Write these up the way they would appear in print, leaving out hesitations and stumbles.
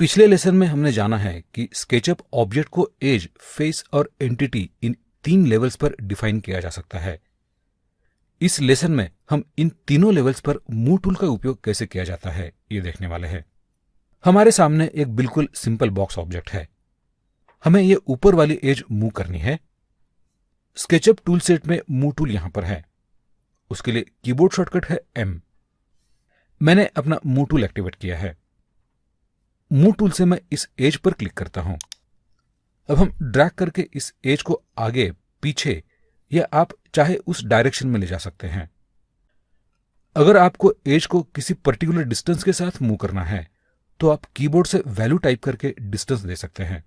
पिछले लेसन में हमने जाना है कि स्केचअप ऑब्जेक्ट को एज, फेस और एंटिटी इन 3 लेवल्स पर डिफाइन किया जा सकता है। इस लेसन में हम इन तीनों लेवल्स पर मूव टूल का उपयोग कैसे किया जाता है ये देखने वाले हैं। हमारे सामने एक बिल्कुल सिंपल बॉक्स ऑब्जेक्ट है। हमें ये ऊपर वाली एज मूव करनी है। स्केचअप टूल सेट में मूव टूल यहां पर है। उसके लिए कीबोर्ड शॉर्टकट है M। मैंने अपना मूव टूल एक्टिवेट किया है। मूव टूल से मैं इस एज पर क्लिक करता हूं। अब हम ड्रैग करके इस एज को आगे, पीछे या आप चाहे उस डायरेक्शन में ले जा सकते हैं। अगर आपको एज को किसी पर्टिकुलर डिस्टेंस के साथ मूव करना है तो आप कीबोर्ड से वैल्यू टाइप करके डिस्टेंस दे सकते हैं।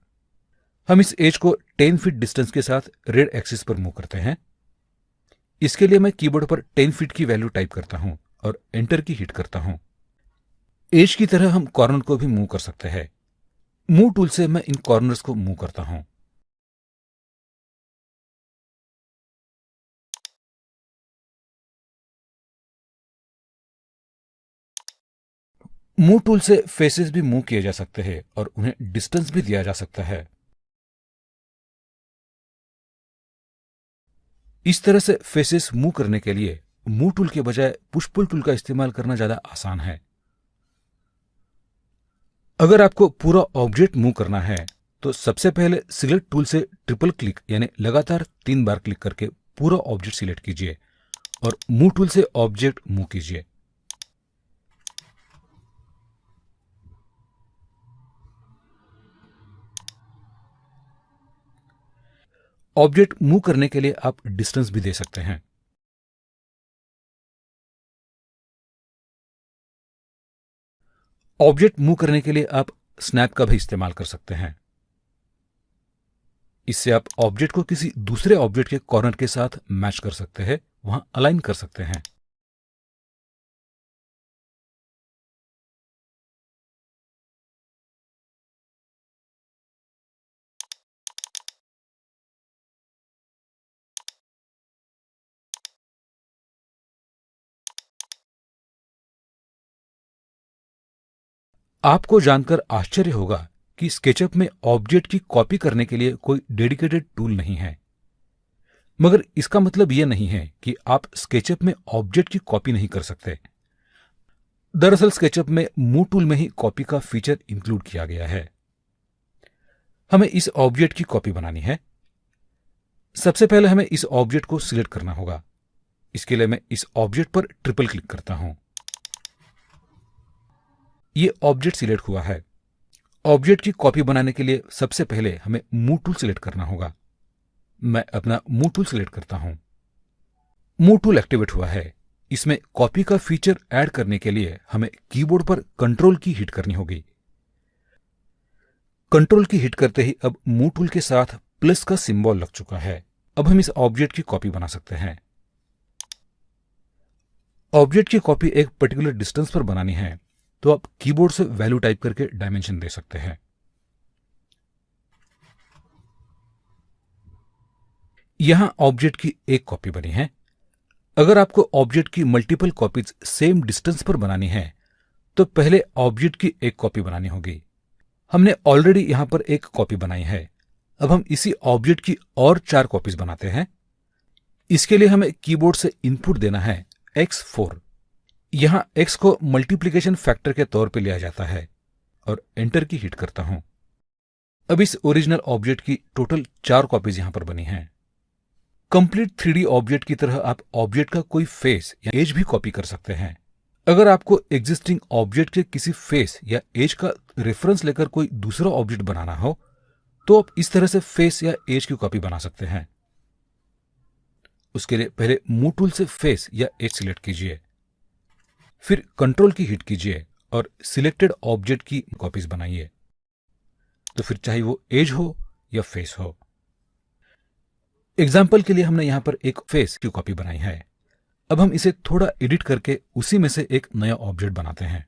हम इस एज को 10 फीट डिस्टेंस के साथ रेड एक्सिस पर मूव करते हैं। इसके लिए मैं कीबोर्ड पर 10 फीट की वैल्यू टाइप करता हूं और एंटर की हिट करता हूं। एज की तरह हम कॉर्नर को भी मूव कर सकते हैं। मूव टूल से मैं इन कॉर्नर्स को मूव करता हूं। मूव टूल से फेसेस भी मूव किए जा सकते हैं और उन्हें डिस्टेंस भी दिया जा सकता है। इस तरह से फेसेस मूव करने के लिए मूव टूल के बजाय पुश पुल टूल का इस्तेमाल करना ज्यादा आसान है। अगर आपको पूरा ऑब्जेक्ट मूव करना है तो सबसे पहले सिलेक्ट टूल से ट्रिपल क्लिक यानी लगातार 3 बार क्लिक करके पूरा ऑब्जेक्ट सिलेक्ट कीजिए और मूव टूल से ऑब्जेक्ट मूव कीजिए। ऑब्जेक्ट मूव करने के लिए आप डिस्टेंस भी दे सकते हैं। ऑब्जेक्ट मूव करने के लिए आप स्नैप का भी इस्तेमाल कर सकते हैं। इससे आप ऑब्जेक्ट को किसी दूसरे ऑब्जेक्ट के कॉर्नर के साथ मैच कर सकते हैं, वहां अलाइन कर सकते हैं। आपको जानकर आश्चर्य होगा कि स्केचअप में ऑब्जेक्ट की कॉपी करने के लिए कोई डेडिकेटेड टूल नहीं है। मगर इसका मतलब यह नहीं है कि आप स्केचअप में ऑब्जेक्ट की कॉपी नहीं कर सकते। दरअसल स्केचअप में मूव टूल में ही कॉपी का फीचर इंक्लूड किया गया है। हमें इस ऑब्जेक्ट की कॉपी बनानी है। सबसे पहले हमें इस ऑब्जेक्ट को सिलेक्ट करना होगा। इसके लिए मैं इस ऑब्जेक्ट पर ट्रिपल क्लिक करता हूं। ये ऑब्जेक्ट सिलेक्ट हुआ है। ऑब्जेक्ट की कॉपी बनाने के लिए सबसे पहले हमें मूव टूल सिलेक्ट करना होगा। मैं अपना मूव टूल सिलेक्ट करता हूं। मूव टूल एक्टिवेट हुआ है। इसमें कॉपी का फीचर ऐड करने के लिए हमें कीबोर्ड पर कंट्रोल की हिट करनी होगी। कंट्रोल की हिट करते ही अब मूव टूल के साथ प्लस का सिंबल लग चुका है। अब हम इस ऑब्जेक्ट की कॉपी बना सकते हैं। ऑब्जेक्ट की कॉपी एक पर्टिकुलर डिस्टेंस पर बनानी है तो आप कीबोर्ड से वैल्यू टाइप करके डायमेंशन दे सकते हैं। यहां ऑब्जेक्ट की एक कॉपी बनी है। अगर आपको ऑब्जेक्ट की मल्टीपल कॉपीज सेम डिस्टेंस पर बनानी है तो पहले ऑब्जेक्ट की एक कॉपी बनानी होगी। हमने ऑलरेडी यहां पर एक कॉपी बनाई है। अब हम इसी ऑब्जेक्ट की और 4 कॉपीज बनाते हैं। इसके लिए हमें कीबोर्ड से इनपुट देना है x4। यहां x को मल्टीप्लिकेशन फैक्टर के तौर पे लिया जाता है और एंटर की हिट करता हूं। अब इस ओरिजिनल ऑब्जेक्ट की टोटल 4 कॉपीज यहां पर बनी हैं। कंप्लीट 3D ऑब्जेक्ट की तरह आप ऑब्जेक्ट का कोई फेस या एज भी कॉपी कर सकते हैं। अगर आपको एग्जिस्टिंग ऑब्जेक्ट के किसी फेस या एज का रेफरेंस लेकर कोई दूसरा ऑब्जेक्ट बनाना हो तो आप इस तरह से फेस या एज की कॉपी बना सकते हैं। उसके लिए पहले मूव टूल से फेस या एज सिलेक्ट कीजिए, फिर कंट्रोल की हिट कीजिए और सिलेक्टेड ऑब्जेक्ट की कॉपीज बनाइए। तो फिर चाहे वो एज हो या फेस हो। एग्जाम्पल के लिए हमने यहां पर एक फेस की कॉपी बनाई है। अब हम इसे थोड़ा एडिट करके उसी में से एक नया ऑब्जेक्ट बनाते हैं।